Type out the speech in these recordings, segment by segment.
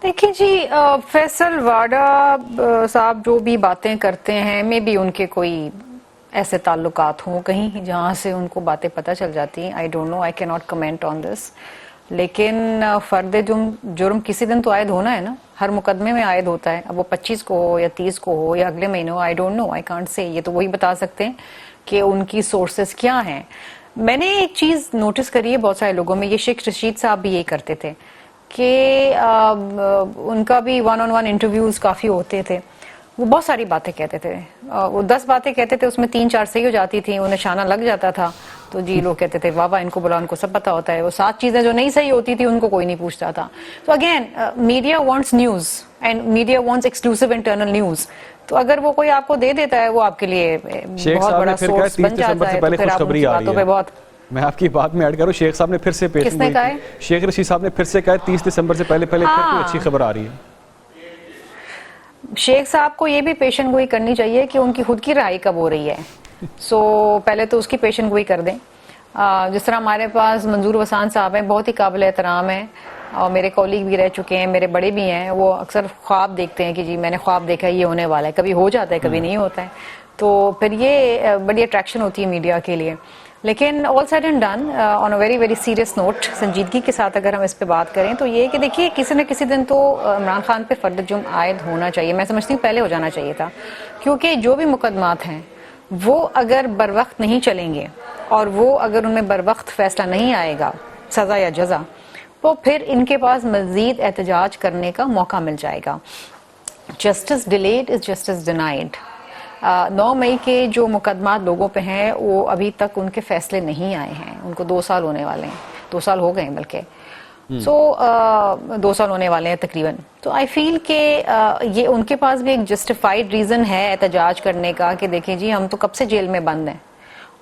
देखिए जी, फैसल वाडा साहब जो भी बातें करते हैं, मे बी उनके कोई ऐसे ताल्लुकात हों कहीं जहां से उनको बातें पता चल जाती हैं। I don't know, I can not comment on this. लेकिन फर्द जुर्म किसी दिन तो आयद होना है ना, हर मुकदमे में आयद होता है। अब वो 25 को हो या 30 को हो या अगले महीने हो, I don't know, I can't say. ये तो वही बता सकते हैं कि उनकी सोर्सेस क्या हैं। मैंने एक चीज नोटिस करी है बहुत सारे लोगों में, ये शेख रशीद साहब भी यही करते थे कि उनका भी वन ऑन वन इंटरव्यूज काफी होते थे। वो बहुत सारी बातें कहते थे, वो 10 बातें कहते थे, उसमें 3-4 सही हो जाती थी, उन्हें निशाना लग जाता था। तो जी लोग कहते थे वाह वाह, इनको बुला, उनको सब पता होता है। वो 7 चीजें जो नहीं सही होती थी उनको कोई नहीं पूछता था। तो again, media wants news and media wants exclusive internal news. तो अगर वो कोई आपको दे देता है, वो आपके लिए बहुत बड़ा सोर्स बन जाता है। तो फिर आप उनकी बातों पे बहुत, मैं आपकी बात में ऐड करूं, शेख साहब ने फिर से पेश किसने कहा है? शेख रशीद साहब ने फिर से कहा 30 दिसंबर से पहले फिर कोई अच्छी खबर आ रही है। शेख साहब को ये भी पेशन गोई करनी चाहिए कि उनकी खुद की राय कब हो रही है। पहले तो उसकी पेशन गोई कर दें। जिस तरह हमारे पास मंजूर वसान साहब हैं, बहुत ही काबिल एहतराम हैं और मेरे कॉलीग भी रह चुके हैं, मेरे बड़े भी हैं। वो अक्सर ख्वाब देखते हैं कि जी मैंने ख्वाब देखा है, ये होने वाला है। कभी हो जाता है, कभी नहीं होता है। तो फिर ये बड़ी अट्रैक्शन होती है मीडिया के लिए। लेकिन all said and done, on a very very serious note, संजीदगी के साथ अगर हम इस पे बात करें तो ये कि देखिए, किसी न किसी दिन तो इमरान खान पे फर्द जुर्म आयद होना चाहिए। मैं समझती हूँ पहले हो जाना चाहिए था, क्योंकि जो भी मुकदमात हैं वो अगर बर वक्त नहीं चलेंगे और वो अगर उनमें बर वक्त फैसला नहीं आएगा, सजा या जजा, तो फिर इनके पास मजीद एहतजाज करने का मौका मिल जाएगा। Justice delayed is justice denied. 9 मई के जो मुकदमात लोगों पे हैं वो अभी तक उनके फैसले नहीं आए हैं। उनको 2 साल होने वाले हैं, 2 साल हो गए बल्कि। 2 साल होने वाले हैं तकरीबन। तो आई फील कि ये उनके पास भी एक जस्टिफाइड रीजन है एहतजाज करने का कि देखें जी, हम तो कब से जेल में बंद हैं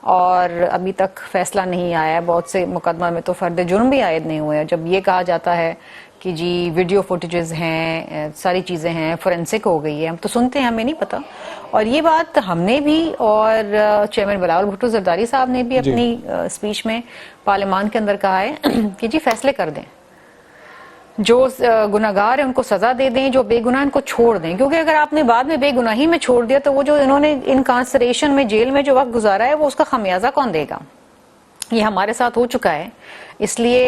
और अभी तक फैसला नहीं आया है। बहुत से मुकदमा में तो फर्द जुर्म भी आयद नहीं हुए हैं। जब ये कहा जाता है कि जी वीडियो फुटेजेस हैं, सारी चीज़ें हैं, फोरेंसिक हो गई है, हम तो सुनते हैं, हमें नहीं पता। और ये बात हमने भी और चेयरमैन बिलावल भुट्टो जरदारी साहब ने भी अपनी स्पीच में पार्लियामान के अंदर कहा है कि जी फैसले कर दें, जो गुनाहगार है उनको सजा दे दें, जो बेगुनाह इनको छोड़ दें। क्योंकि अगर आपने बाद में बेगुनाही में छोड़ दिया तो वो जो इन्होंने इनकार्सरेशन में, जेल में जो वक्त गुजारा है, वो उसका खमियाजा कौन देगा? ये हमारे साथ हो चुका है। इसलिए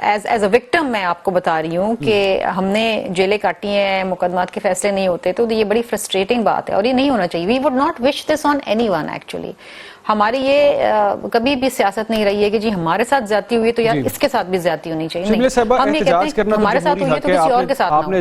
एज अ विक्टिम मैं आपको बता रही हूँ कि हमने जेलें काटी हैं, मुकदमात के फैसले नहीं होते। तो ये बड़ी फ्रस्ट्रेटिंग बात है और ये नहीं होना चाहिए। We would not wish this on anyone actually. हमारी ये कभी भी सियासत नहीं रही है कि जी हमारे साथ ज्यादती हुई है तो यार इसके साथ भी ज्यादती होनी चाहिए। नहीं, हम ये कहते हैं हमारे साथ हुई है तो किसी और के साथ ना हो।